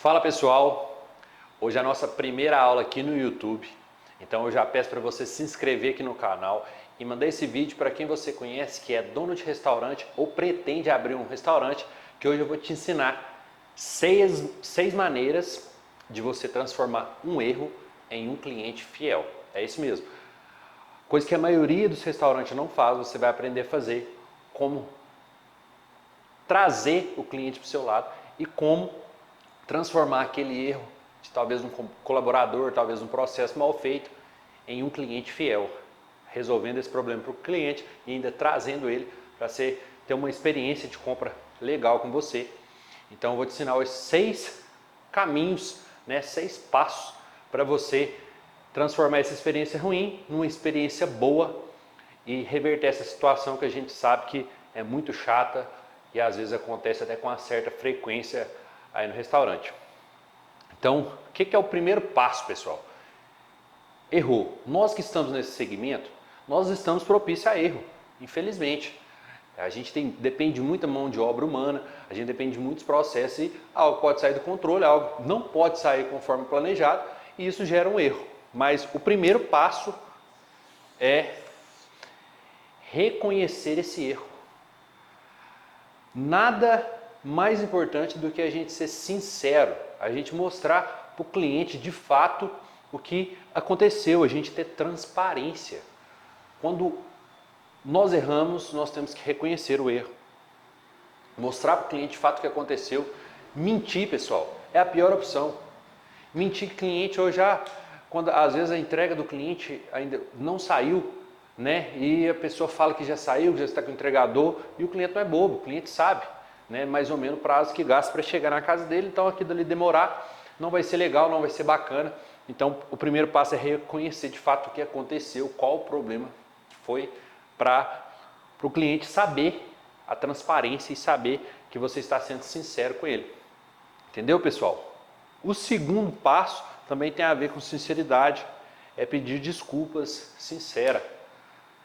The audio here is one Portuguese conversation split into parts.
Fala pessoal, hoje é a nossa primeira aula aqui no YouTube, então eu já peço para você se inscrever aqui no canal e mandar esse vídeo para quem você conhece que é dono de restaurante ou pretende abrir um restaurante, que hoje eu vou te ensinar seis maneiras de você transformar um erro em um cliente fiel. É isso mesmo, coisa que a maioria dos restaurantes não faz, você vai aprender a fazer, como trazer o cliente para o seu lado e como transformar aquele erro de talvez um colaborador, talvez um processo mal feito, em um cliente fiel, resolvendo esse problema para o cliente e ainda trazendo ele para ter uma experiência de compra legal com você. Então eu vou te ensinar os 6 caminhos, 6 passos para você transformar essa experiência ruim numa experiência boa e reverter essa situação que a gente sabe que é muito chata e às vezes acontece até com uma certa frequência aí no restaurante. Então, o que é o primeiro passo, pessoal? Errou. Nós que estamos nesse segmento, nós estamos propícios a erro, infelizmente. A gente depende de muita mão de obra humana, a gente depende de muitos processos e algo pode sair do controle, algo não pode sair conforme planejado e isso gera um erro. Mas o primeiro passo é reconhecer esse erro. Nada mais importante do que a gente ser sincero, a gente mostrar para o cliente de fato o que aconteceu, a gente ter transparência. Quando nós erramos, nós temos que reconhecer o erro, mostrar para o cliente de fato o que aconteceu. Mentir, pessoal, é a pior opção. Mentir cliente, ou já, quando às vezes a entrega do cliente ainda não saiu, e a pessoa fala que já saiu, já está com o entregador, e o cliente não é bobo, o cliente sabe, mais ou menos o prazo que gasta para chegar na casa dele, então aquilo ali demorar não vai ser legal, não vai ser bacana. Então o primeiro passo é reconhecer de fato o que aconteceu, qual o problema foi, para o cliente saber a transparência e saber que você está sendo sincero com ele. Entendeu, pessoal? O segundo passo também tem a ver com sinceridade, é pedir desculpas sinceras.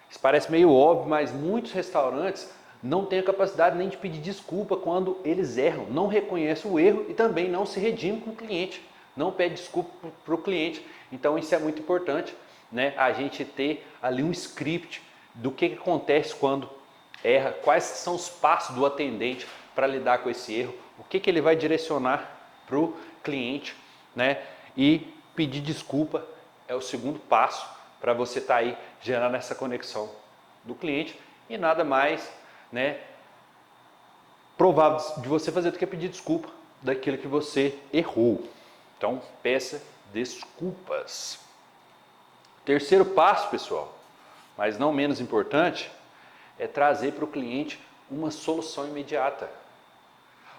Isso parece meio óbvio, mas muitos restaurantes não têm a capacidade nem de pedir desculpa quando eles erram, não reconhecem o erro e também não se redimem com o cliente, não pede desculpa para o cliente. Então isso é muito importante, a gente ter ali um script do que acontece quando erra, quais são os passos do atendente para lidar com esse erro, o que ele vai direcionar para o cliente, e pedir desculpa é o segundo passo para você estar aí gerando essa conexão do cliente e nada mais provável de você fazer do que pedir desculpa daquilo que você errou. Então peça desculpas. Terceiro passo, pessoal, mas não menos importante, é trazer para o cliente uma solução imediata.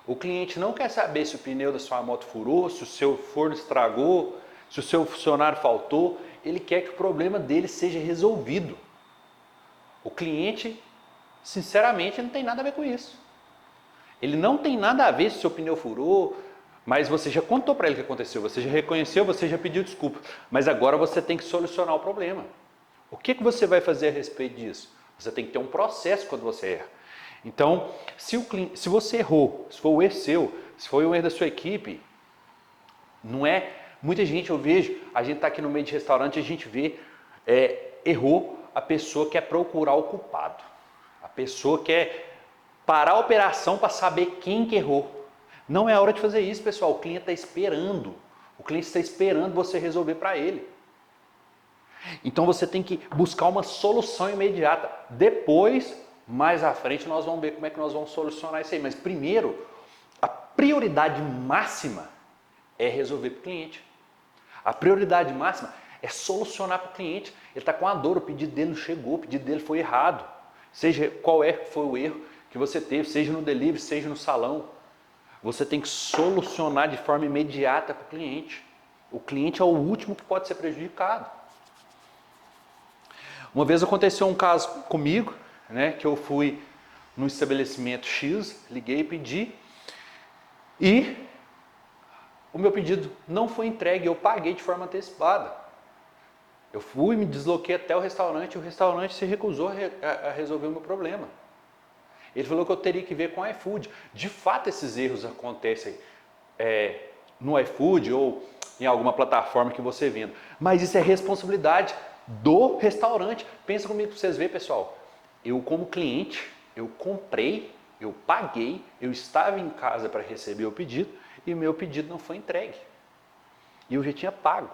O cliente não quer saber se o pneu da sua moto furou, se o seu forno estragou, se o seu funcionário faltou, ele quer que o problema dele seja resolvido. O cliente, sinceramente, não tem nada a ver com isso. Ele não tem nada a ver se o seu pneu furou, mas você já contou para ele o que aconteceu, você já reconheceu, você já pediu desculpa, mas agora você tem que solucionar o problema. O que você vai fazer a respeito disso? Você tem que ter um processo quando você erra. Então, se você errou, se foi um erro seu, se foi um erro da sua equipe, não é... Muita gente eu vejo, a gente está aqui no meio de restaurante, a gente vê, errou, a pessoa quer procurar o culpado. A pessoa quer parar a operação para saber quem que errou. Não é a hora de fazer isso, pessoal. O cliente está esperando. O cliente está esperando você resolver para ele. Então você tem que buscar uma solução imediata. Depois, mais à frente, nós vamos ver como é que nós vamos solucionar isso aí. Mas primeiro, a prioridade máxima é resolver para o cliente. A prioridade máxima é solucionar para o cliente. Ele está com a dor, o pedido dele não chegou, o pedido dele foi errado. Seja qual foi o erro que você teve, seja no delivery, seja no salão. Você tem que solucionar de forma imediata para o cliente. O cliente é o último que pode ser prejudicado. Uma vez aconteceu um caso comigo, que eu fui no estabelecimento X, liguei e pedi, e o meu pedido não foi entregue, eu paguei de forma antecipada. Eu fui, me desloquei até o restaurante e o restaurante se recusou a resolver o meu problema. Ele falou que eu teria que ver com o iFood. De fato, esses erros acontecem no iFood ou em alguma plataforma que você venda. Mas isso é responsabilidade do restaurante. Pensa comigo para vocês verem, pessoal. Eu como cliente, eu comprei, eu paguei, eu estava em casa para receber o pedido e o meu pedido não foi entregue. E eu já tinha pago.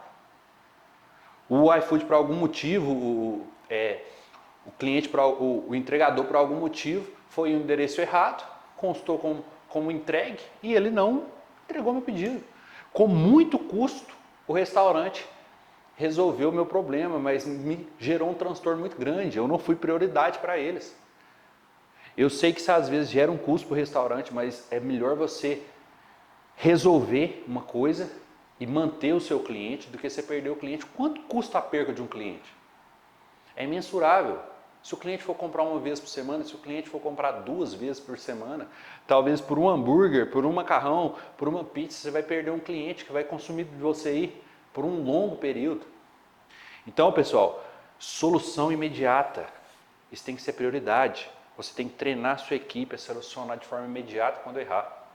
O iFood, por algum motivo, o cliente, o entregador, por algum motivo, foi em um endereço errado, constou como entregue e ele não entregou meu pedido. Com muito custo, o restaurante resolveu o meu problema, mas me gerou um transtorno muito grande. Eu não fui prioridade para eles. Eu sei que isso às vezes gera um custo para o restaurante, mas é melhor você resolver uma coisa e manter o seu cliente do que você perder o cliente. Quanto custa a perca de um cliente? É imensurável. Se o cliente for comprar uma vez por semana, se o cliente for comprar 2 vezes por semana, talvez por um hambúrguer, por um macarrão, por uma pizza, você vai perder um cliente que vai consumir de você aí por um longo período. Então, pessoal, solução imediata. Isso tem que ser prioridade. Você tem que treinar a sua equipe a solucionar de forma imediata quando errar.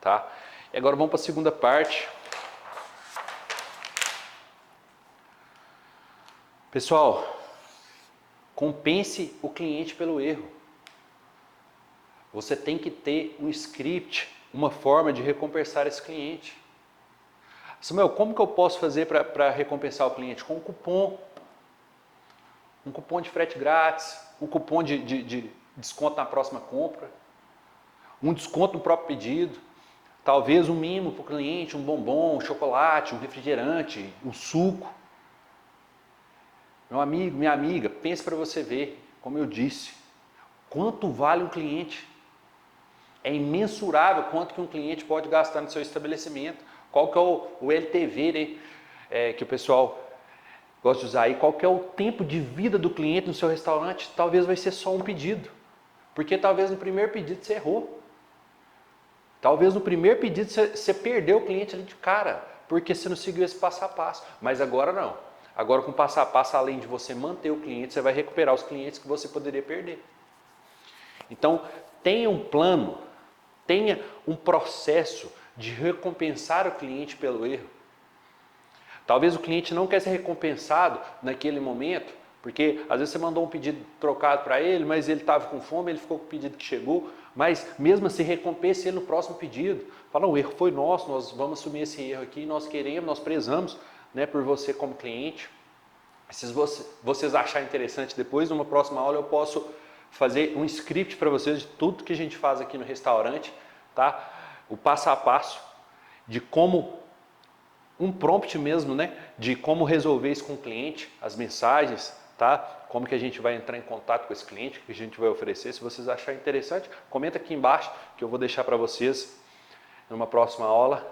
Tá? E agora vamos para a segunda parte. Pessoal, compense o cliente pelo erro. Você tem que ter um script, uma forma de recompensar esse cliente. Samuel, como que eu posso fazer para recompensar o cliente? Com um cupom. Um cupom de frete grátis, um cupom de desconto na próxima compra, um desconto no próprio pedido, talvez um mimo para o cliente, um bombom, um chocolate, um refrigerante, um suco. Meu amigo, minha amiga, pense para você ver, como eu disse, quanto vale um cliente. É imensurável quanto que um cliente pode gastar no seu estabelecimento. Qual que é o LTV, né, que o pessoal gosta de usar aí? Qual que é o tempo de vida do cliente no seu restaurante? Talvez vai ser só um pedido. Porque talvez no primeiro pedido você errou. Talvez no primeiro pedido você perdeu o cliente ali de cara, porque você não seguiu esse passo a passo. Mas agora não. Agora com passo a passo, além de você manter o cliente, você vai recuperar os clientes que você poderia perder. Então, tenha um plano, tenha um processo de recompensar o cliente pelo erro. Talvez o cliente não quer ser recompensado naquele momento, porque às vezes você mandou um pedido trocado para ele, mas ele estava com fome, ele ficou com o pedido que chegou, mas mesmo assim recompense ele no próximo pedido. Fala, o erro foi nosso, nós vamos assumir esse erro aqui, nós queremos, nós prezamos, né, por você como cliente. Se vocês acharem interessante depois, numa próxima aula eu posso fazer um script para vocês de tudo que a gente faz aqui no restaurante, tá? O passo a passo de como, um prompt mesmo, né? De como resolver isso com o cliente, as mensagens, tá? Como que a gente vai entrar em contato com esse cliente, o que a gente vai oferecer. Se vocês acharem interessante, comenta aqui embaixo que eu vou deixar para vocês numa próxima aula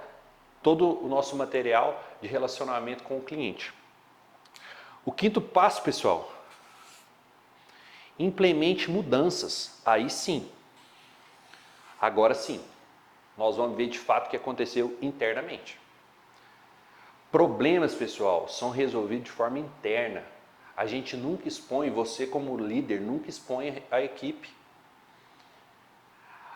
todo o nosso material de relacionamento com o cliente. O quinto passo, pessoal, implemente mudanças. Aí sim, agora sim, nós vamos ver de fato o que aconteceu internamente. Problemas, pessoal, são resolvidos de forma interna. A gente nunca expõe, você como líder, nunca expõe a equipe.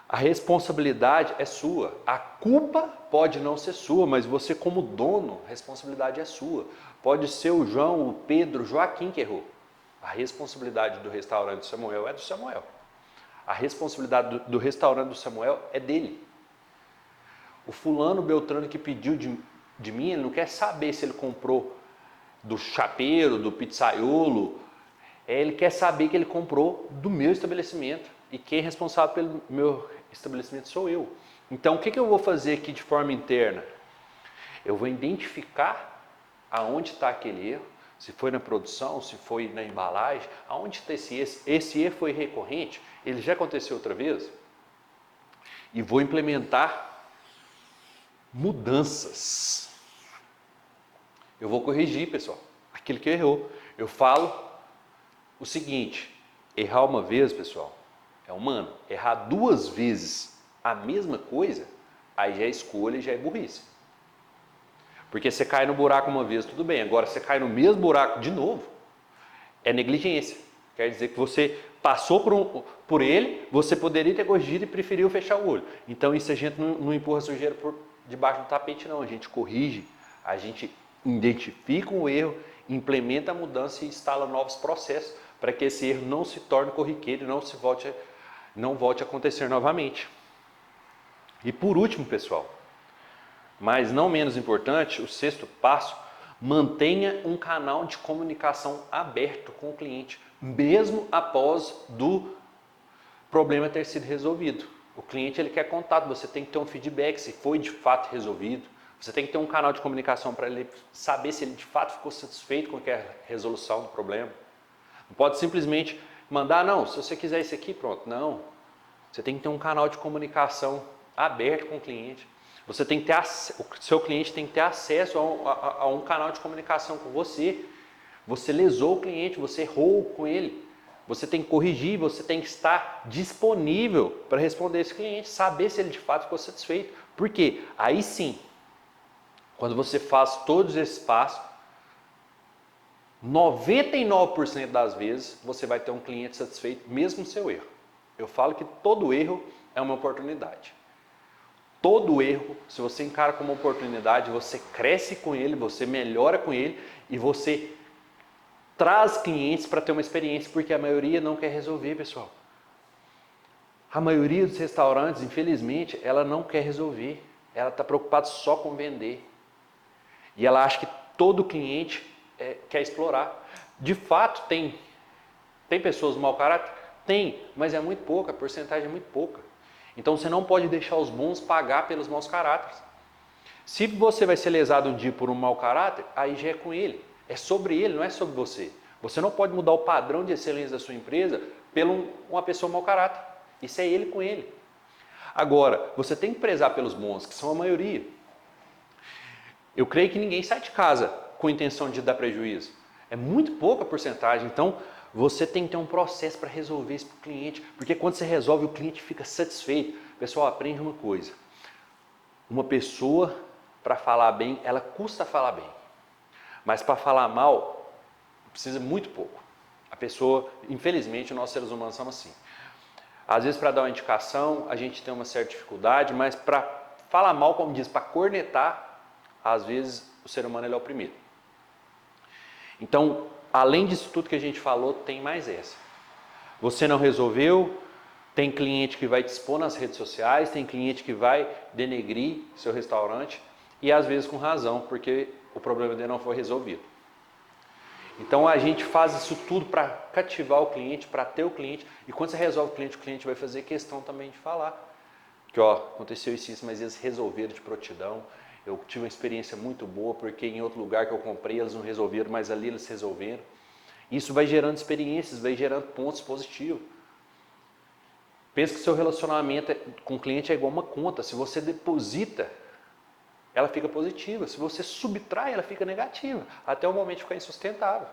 A responsabilidade é sua. A culpa pode não ser sua, mas você como dono, a responsabilidade é sua. Pode ser o João, o Pedro, o Joaquim que errou. A responsabilidade do restaurante do Samuel é do Samuel. A responsabilidade do restaurante do Samuel é dele. O fulano Beltrano que pediu de mim, ele não quer saber se ele comprou do chapeiro, do pizzaiolo. Ele quer saber que ele comprou do meu estabelecimento. E quem é responsável pelo meu estabelecimento sou eu. Então, o que eu vou fazer aqui de forma interna? Eu vou identificar aonde está aquele erro, se foi na produção, se foi na embalagem, aonde está esse erro. Esse erro foi recorrente? Ele já aconteceu outra vez? E vou implementar mudanças. Eu vou corrigir, pessoal, aquilo que errou. Eu falo o seguinte, errar uma vez, pessoal, é humano. Errar 2 vezes a mesma coisa, aí já é escolha e já é burrice. Porque você cai no buraco uma vez, tudo bem. Agora, você cai no mesmo buraco de novo, é negligência. Quer dizer que você passou por ele, você poderia ter corrigido e preferiu fechar o olho. Então, isso a gente não empurra sujeira debaixo do tapete não, a gente corrige, a gente identifica o erro, implementa a mudança e instala novos processos para que esse erro não se torne corriqueiro e não volte a acontecer novamente. E por último, pessoal, mas não menos importante, o sexto passo, mantenha um canal de comunicação aberto com o cliente, mesmo após do problema ter sido resolvido. O cliente ele quer contato, você tem que ter um feedback se foi de fato resolvido. Você tem que ter um canal de comunicação para ele saber se ele de fato ficou satisfeito com a resolução do problema. Não pode simplesmente mandar, não, se você quiser isso aqui, pronto. Não. Você tem que ter um canal de comunicação aberto com o cliente. Você tem que ter, o seu cliente tem que ter acesso a um canal de comunicação com você. Você lesou o cliente, você errou com ele. Você tem que corrigir, você tem que estar disponível para responder esse cliente, saber se ele de fato ficou satisfeito. Por quê? Aí sim, quando você faz todos esses passos, 99% das vezes você vai ter um cliente satisfeito, mesmo com o seu erro. Eu falo que todo erro é uma oportunidade. Todo erro, se você encara como uma oportunidade, você cresce com ele, você melhora com ele e você traz clientes para ter uma experiência, porque a maioria não quer resolver, pessoal. A maioria dos restaurantes, infelizmente, ela não quer resolver. Ela está preocupada só com vender. E ela acha que todo cliente quer explorar. De fato, tem pessoas mau caráter? Tem, mas é muito pouca, a porcentagem é muito pouca. Então você não pode deixar os bons pagar pelos maus caráteres. Se você vai ser lesado um dia por um mau caráter, aí já é com ele. É sobre ele, não é sobre você. Você não pode mudar o padrão de excelência da sua empresa por uma pessoa mau caráter. Isso é ele com ele. Agora, você tem que prezar pelos bons, que são a maioria. Eu creio que ninguém sai de casa com a intenção de dar prejuízo. É muito pouca porcentagem. Então, você tem que ter um processo para resolver isso para o cliente. Porque quando você resolve, o cliente fica satisfeito. Pessoal, aprende uma coisa. Uma pessoa, para falar bem, ela custa falar bem. Mas para falar mal, precisa muito pouco. A pessoa, infelizmente, nós seres humanos somos assim. Às vezes, para dar uma indicação, a gente tem uma certa dificuldade, mas para falar mal, como diz, para cornetar, às vezes o ser humano ele é o primeiro. Então, além disso tudo que a gente falou, tem mais essa. Você não resolveu, tem cliente que vai te expor nas redes sociais, tem cliente que vai denegrir seu restaurante, e às vezes com razão, porque o problema dele não foi resolvido. Então a gente faz isso tudo para cativar o cliente, para ter o cliente, e quando você resolve o cliente vai fazer questão também de falar. Que ó, aconteceu isso, mas eles resolveram de prontidão. Eu tive uma experiência muito boa, porque em outro lugar que eu comprei eles não resolveram, mas ali eles resolveram. Isso vai gerando experiências, vai gerando pontos positivos. Pensa que seu relacionamento com o cliente é igual uma conta. Se você deposita, ela fica positiva. Se você subtrai, ela fica negativa. Até o momento de ficar insustentável.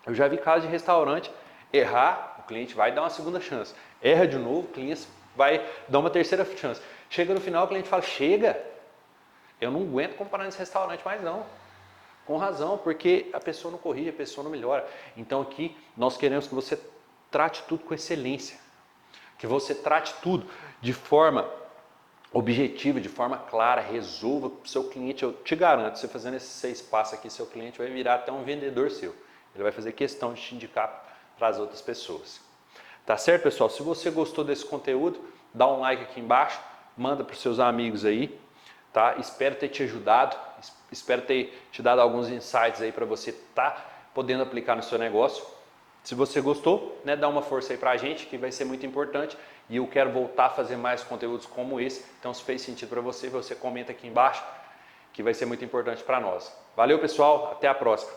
Eu já vi casos de restaurante errar, o cliente vai dar uma segunda chance. Erra de novo, o cliente vai dar uma terceira chance. Chega no final, o cliente fala, chega, eu não aguento comprar nesse restaurante mais não. Com razão, porque a pessoa não corrige, a pessoa não melhora. Então aqui nós queremos que você trate tudo com excelência. Que você trate tudo de forma objetiva, de forma clara, resolva para o seu cliente. Eu te garanto, você fazendo esses 6 passos aqui, seu cliente vai virar até um vendedor seu. Ele vai fazer questão de te indicar para as outras pessoas. Tá certo, pessoal? Se você gostou desse conteúdo, dá um like aqui embaixo, manda para os seus amigos aí, tá? Espero ter te ajudado, espero ter te dado alguns insights aí para você estar podendo aplicar no seu negócio. Se você gostou, né, dá uma força aí para a gente, que vai ser muito importante. E eu quero voltar a fazer mais conteúdos como esse. Então, se fez sentido para você, você comenta aqui embaixo, que vai ser muito importante para nós. Valeu, pessoal. Até a próxima.